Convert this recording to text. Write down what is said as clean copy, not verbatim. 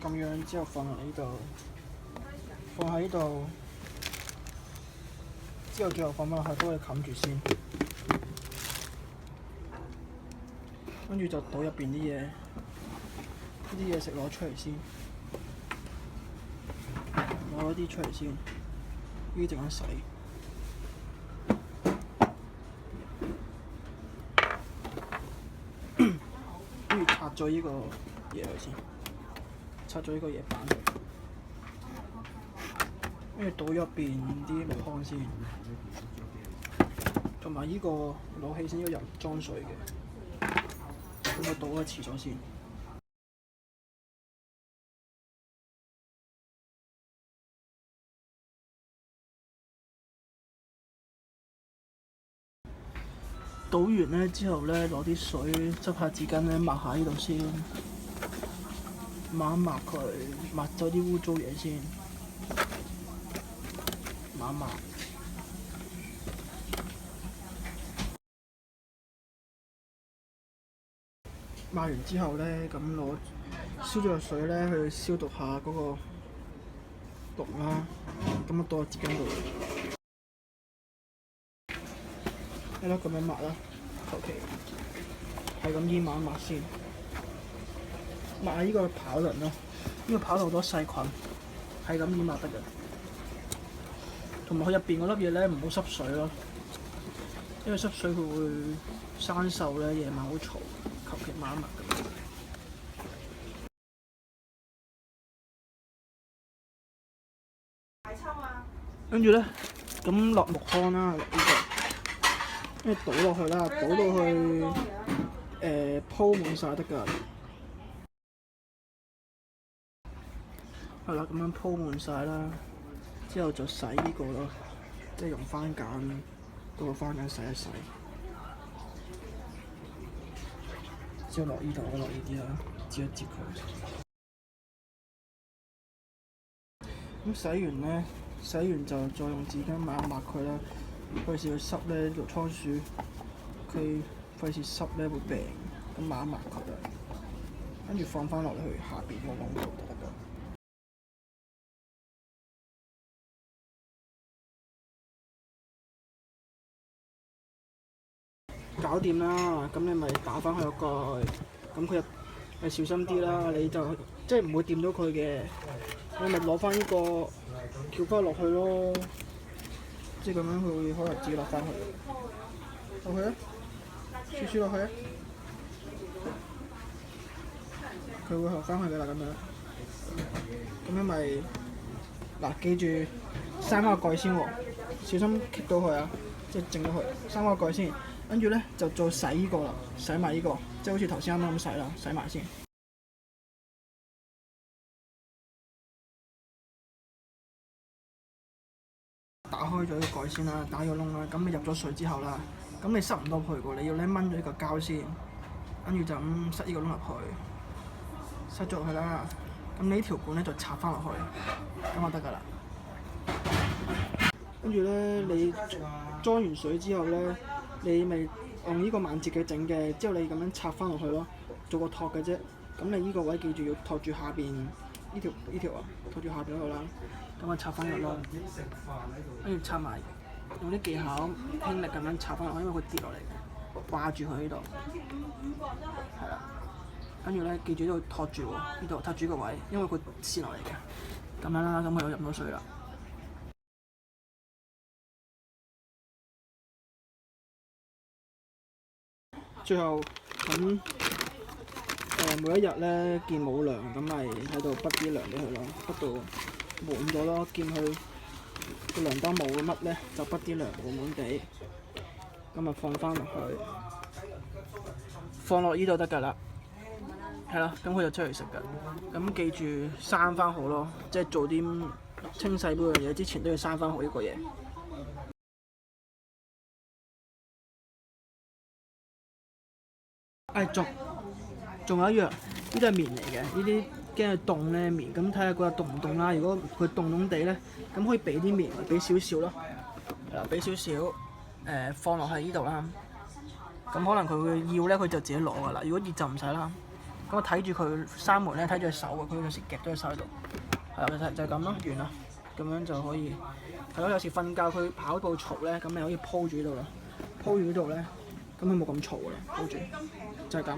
咁樣之後放落呢度，放喺呢度，之後最後放翻落去都可以冚住先，跟住就倒入邊啲嘢，呢啲嘢食攞出嚟先，攞一啲出嚟先，呢啲陣間洗，跟住拆咗呢個嘢佢先。拆咗呢個嘢板，跟住倒入邊啲木糠先，同埋呢個攞起先，呢個又裝水嘅，咁我倒咗遲咗先。倒完咧之後咧，攞啲水執下紙巾咧抹下呢度先。抹一抹佢，抹咗啲污糟嘢先，抹一抹。抹完之後咧，咁攞燒咗個水咧去消毒下嗰個毒啦。咁啊倒喺紙巾度，係咯，咁樣抹啦，求其係咁依抹一抹先。抹下呢個跑輪咯，呢個跑好多細菌，係咁已抹得嘅。同埋佢入邊嗰粒嘢咧，唔好濕水咯，因為濕水佢會生鏽咧，夜晚好嘈，求其抹一抹咁。跟住咧，咁落木糠啦，落呢個，跟住倒落去啦，倒到去鋪滿晒得㗎。係啦，咁樣鋪滿晒啦，之後就洗呢個咯，即係用番梘，嗰個番梘洗一洗，之後落呢度，落呢啲啦，摺一摺佢。咁洗完咧，洗完就再用紙巾抹一抹佢啦，費事佢濕咧，條倉鼠佢費事濕咧會病，咁抹一抹佢啦，跟住放翻落去下邊個窿度得㗎。搞掂啦，咁你咪打翻佢個蓋，咁佢你小心啲啦，你就即係唔會掂到佢嘅，你咪攞翻呢個翹翻落去咯，即係咁樣佢會可能自己落翻去，落去啊，少少落去啊，佢會落翻去㗎啦，咁樣咪嗱記住閂翻個蓋先喎，小心棘到佢啊，即係整到佢，閂翻個蓋先。跟住咧就再洗呢個啦，洗埋呢個，即係好似頭先啱啱咁洗啦，洗埋先。打開咗個蓋先啦，打咗窿啦，咁你入咗水之後啦，咁你塞唔到去喎，你要咧掹咗呢個膠先，跟住就咁塞呢個窿入去，塞咗落去啦。咁你呢條管咧就插翻落去，咁就得㗎啦。跟住咧你裝完水之後咧，你咪用呢個萬字嘅整嘅，之後你咁樣插翻落去咯，做個托嘅啫。咁你呢個位記住要托住下邊呢條啊，托住下邊嗰度啦。咁啊插翻入咯，跟住插埋，用啲技巧輕力咁樣插翻落去，因為佢跌落嚟嘅，掛住佢呢度，係啦。跟住咧記住呢度托住喎，呢度托住個位，因為佢跣落嚟嘅。咁樣啦，咁佢就入到水啦。最後咁每一日咧見冇糧，咁咪喺度畢啲糧俾佢咯，畢到滿咗咯，見佢個糧包冇乜咧，就畢啲糧滿滿地，咁啊放翻落去，放落呢度得㗎啦，係啦，咁佢就出嚟食㗎。咁記住閂翻好咯，即係做啲清洗嗰樣嘢之前都要閂翻好呢個嘢。仲有一樣，呢啲係棉嚟嘅，呢啲驚佢凍咧棉，咁睇下嗰日凍唔凍啦。如果佢凍凍地咧，咁可以俾啲棉，俾少少咯，係啦，俾少少放落去呢度啦。可能佢會要咧，佢就自己攞噶啦。如果熱就唔使啦。咁我睇住佢閂門咧，睇住佢手啊，佢有時夾咗隻手喺度。係啊，就係咁咯，完啦。咁樣就可以係咯。有時瞓覺佢跑步嘈咧，咁你可以鋪住呢度啦。鋪住呢度咧，咁佢冇咁嘈噶啦。鋪住就係咁。